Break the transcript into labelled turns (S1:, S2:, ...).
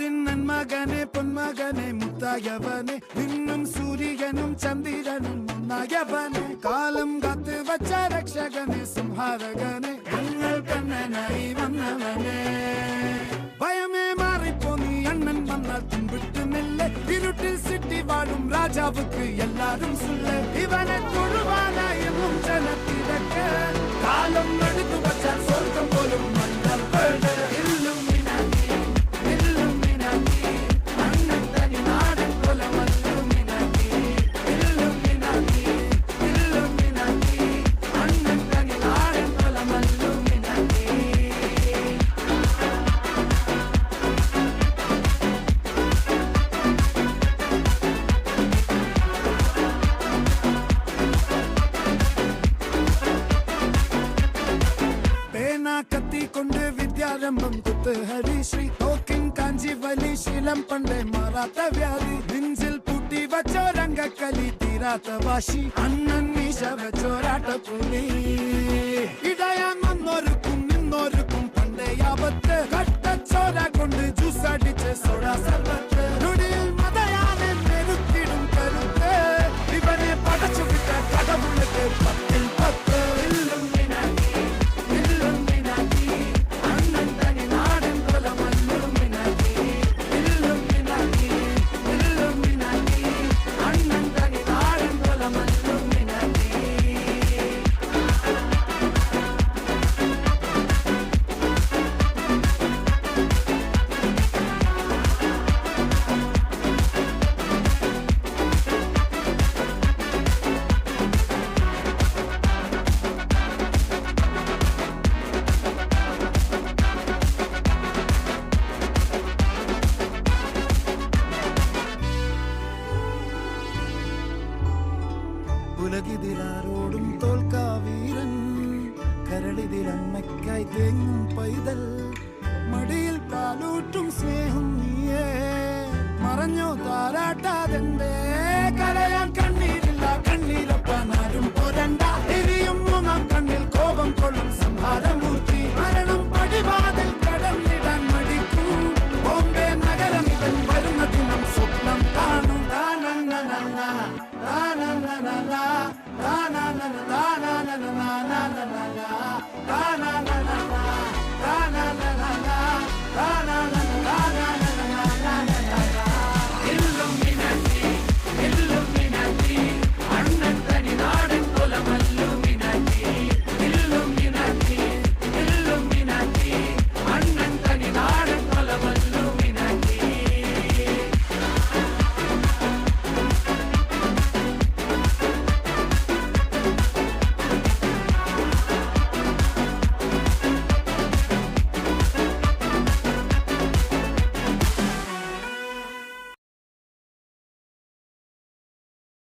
S1: നാടിൻ നന്മകനെ പൊന്മകനെ മുത്തായവനെ നിന്നും സൂര്യനും ചന്ദ്രനും ഒന്നായവനെ കാലം കാത്ത് വച്ച രക്ഷകനെ സംഹാരകനെ ഞങ്ങൾ കണ്ണനായി വന്നവനെ ഭയമേ മാറിപ്പോ നീ അണ്ണൻ വന്നാൽ തുമ്പിട്ടുമില്ല ഇരുട്ടിൽ സിറ്റി വാഴും രാജാവുക്ക് എല്ലാരും സുല്ല ഇവനെ തൊഴുവാനായും ജനത്തിരക്ക് കാലം എടുത്തു വച്ചാൽ സ്വർഗം പോലും കത്തിക്കൊണ്ട് വിദ്യാരംഭം കുത്ത് ഹരിശ്രീ തോക്കിൻ കാഞ്ചി വലി ശീലം പണ്ടേ മാറാത്ത വ്യാധി നെഞ്ചിൽ പൂട്ടി വച്ചോരംഗക്കലി തീരാത്ത വാശി അണ്ണൻ മീശ വെച്ചോരാട്ട പുലി ഇടയാങ്ങൊന്നൊരുക്കും നിന്നൊരുക്കും പണ്ടേ ആപത്ത് കട്ടച്ചോര കൊണ്ട് ജ്യൂസ് അടിച്ച് സോഡാ സർബത്ത് നൊടിയിൽ മതയാനെ മെരുത്തിടും കരുത്ത് ഇവനെ പടച്ചു വിട്ട കടവുള്ളത് പത്തിൽ പത്ത് ഉലകിതിലാരോടും തോൽക്കാവീരൻ കരളിതിലമ്മയ്ക്കായി തേങ്ങും പൈതൽ മടിയിൽ പാലൂട്ടും സ്നേഹം നീയേ മറഞ്ഞോ താരാട്ടാതെന്തേ കരയാൻ കണ്ണീരില്ല കണ്ണീരൊപ്പാനാരും പോരണ്ട എരിയും മൂന്നാം കണ്ണിൽ കോപം കൊള്ളും സംഹാരമൂർത്തി മരണം പടിവാതിൽ കടന്നിടാൻ മടിക്കും ബോംബെ നഗരം ഇവൻ വരുന്ന ദിനം സ്വപ്നം കാണും na na na na na na na na na na na na na na na